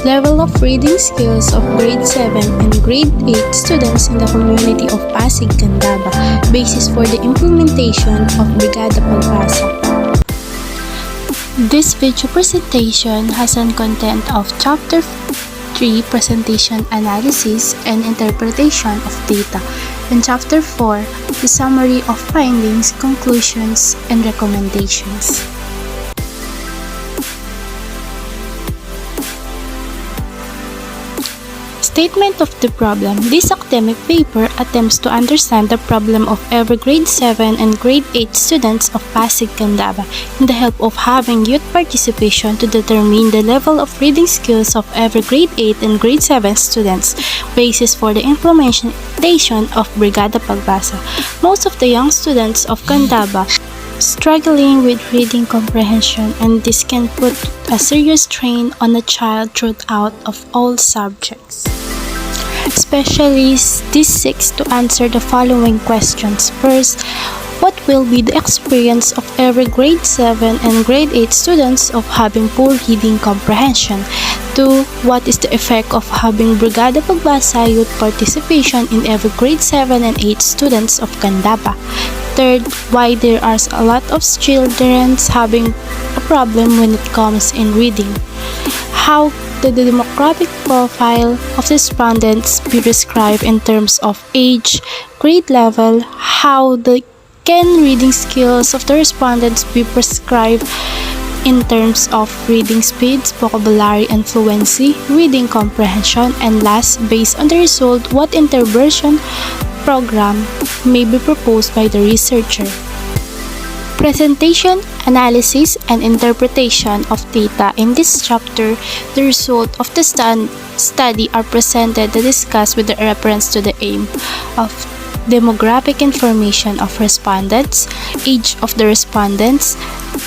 Level of reading skills of grade 7 and grade 8 students in the community of Pasig, Candaba. Basis for the implementation of Brigada Pagbasa. This video presentation has a content of Chapter 3, Presentation, Analysis, and Interpretation of Data, and Chapter 4, the Summary of Findings, Conclusions, and Recommendations. Statement of the problem. This academic paper attempts to understand the problem of every grade 7 and grade 8 students of Pasig, Candaba in the help of having youth participation to determine the level of reading skills of every grade 8 and grade 7 students. Basis for the implementation of Brigada Pagbasa. Most of the young students of Candaba struggling with reading comprehension, and this can put a serious strain on a child throughout of all subjects. Specialists this seeks to answer the following questions. First, what will be the experience of every grade 7 and grade 8 students of having poor reading comprehension? 2. What is the effect of having Brigada Pagbasa youth participation in every grade 7 and 8 students of Candaba? Third, why there are a lot of children having a problem when it comes in reading? How the demographic profile of the respondents be described in terms of age, grade level? How can reading skills of the respondents be prescribed in terms of reading speeds, vocabulary and fluency, reading comprehension, and last, based on the result, what intervention program may be proposed by the researcher. Presentation, analysis, and interpretation of data. In this chapter, the result of the study are presented and discussed with reference to the aim of demographic information of respondents, age of the respondents,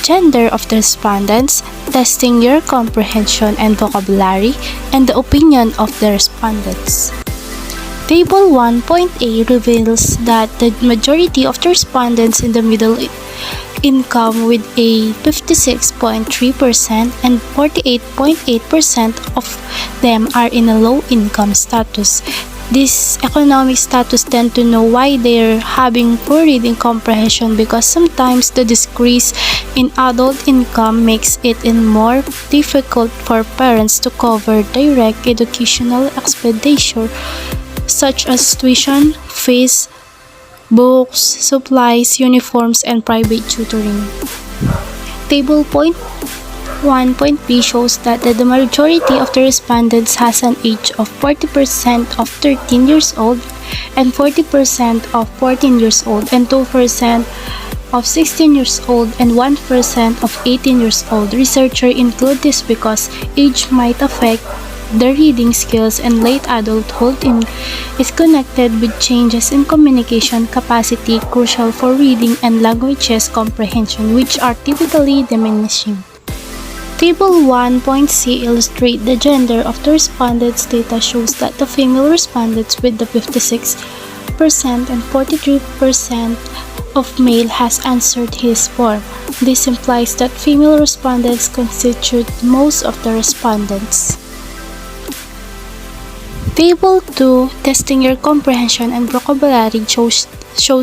gender of the respondents, testing your comprehension and vocabulary, and the opinion of the respondents. Table 1.A reveals that the majority of the respondents in the middle income with a 56.3% and 48.8% of them are in a low income status. This economic status tend to know why they're having poor reading comprehension, because sometimes the decrease in adult income makes it more difficult for parents to cover direct educational expenditure such as tuition, fees, books, supplies, uniforms, and private tutoring. Table 1.B shows that the majority of the respondents has an age of 40% of 13 years old and 40% of 14 years old and 2% of 16 years old and 1% of 18 years old. Researchers include this because age might affect the reading skills, and late adulthood is connected with changes in communication capacity crucial for reading and languages comprehension, which are typically diminishing. Table 1.C illustrates the gender of the respondents. Data shows that the female respondents with the 56% and 43% of male has answered his form. This implies that female respondents constitute most of the respondents. Table 2, testing your comprehension and vocabulary, shows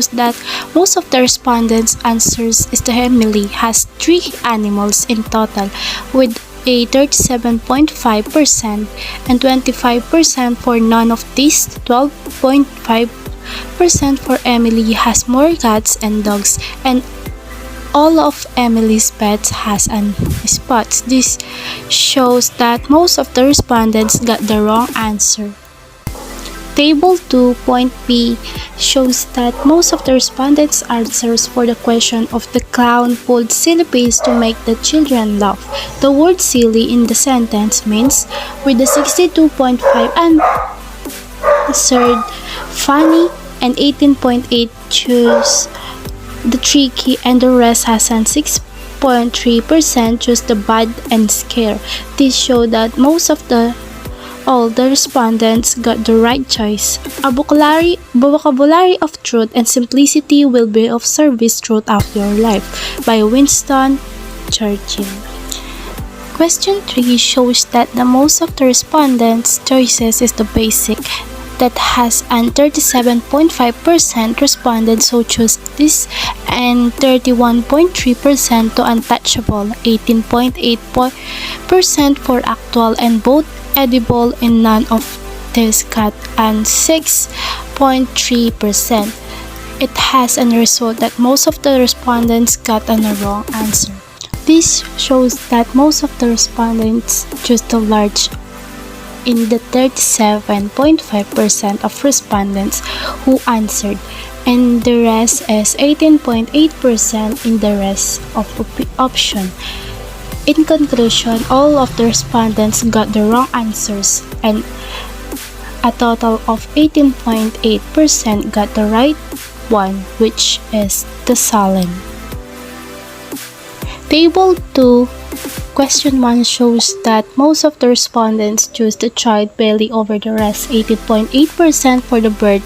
that most of the respondents' answers is the Emily has 3 animals in total, with a 37.5% and 25% for none of these. 12.5% for Emily has more cats and dogs, and all of Emily's pets has spots. This shows that most of the respondents got the wrong answer. Table 2.B shows that most of the respondents' answers for the question of the clown pulled silly face to make the children laugh. The word silly in the sentence means, with the 62.5 answered funny and 18.8 choose the tricky, and the rest has an 6.3% choose the bad and scare. This shows that most of all the respondents got the right choice. A vocabulary of truth and simplicity will be of service throughout your life, by Winston Churchill. Question 3 shows that the most of the respondents' choices is the basic, that has an 37.5% responded so choose this, and 31.3% to untouchable, 18.8% for actual and both edible, and none of this got an 6.3%. It has a result that most of the respondents got a wrong answer. This shows that most of the respondents choose the large in the 37.5% of respondents who answered, and the rest is 18.8% in the rest of option. In conclusion, all of the respondents got the wrong answers, and a total of 18.8% got the right one, which is the Salin. Table 2, question 1 shows that most of the respondents choose the child belly over the rest, 18.8% for the bird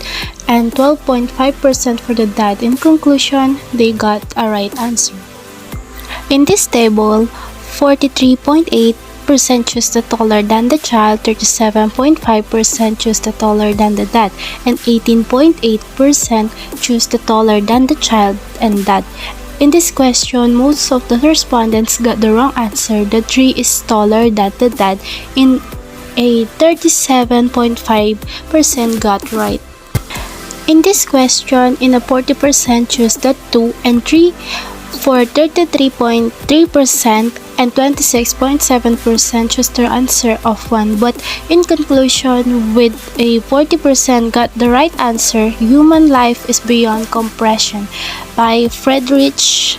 and 12.5% for the dad. In conclusion, they got a right answer. In this table, 43.8% choose the taller than the child, 37.5% choose the taller than the dad, and 18.8% choose the taller than the child and dad. In this question, most of the respondents got the wrong answer. The tree is taller than the dad, in a 37.5% got right. In this question, in a 40% choose the 2 and 3 for 33.3%, and 26.7% choose the answer of 1. But in conclusion, with a 40% got the right answer, Human Life is Beyond Compression by Friedrich.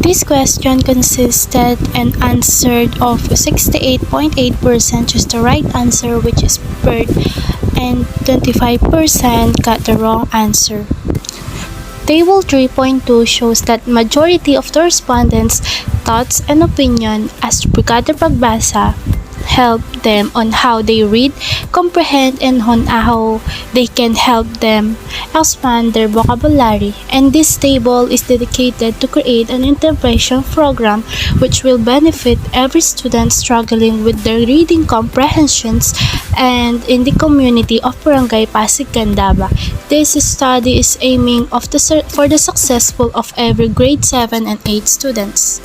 This question consisted and answered of 68.8% choose the right answer, which is bird, and 25% got the wrong answer. Table 3.2 shows that majority of the respondents' thoughts and opinion as Brigada Pagbasa help them on how they read, comprehend, and on how they can help them expand their vocabulary. And this table is dedicated to create an intervention program which will benefit every student struggling with their reading comprehensions and in the community of Barangay Pasig Candaba. This study is aiming for the successful of every grade 7 and 8 students.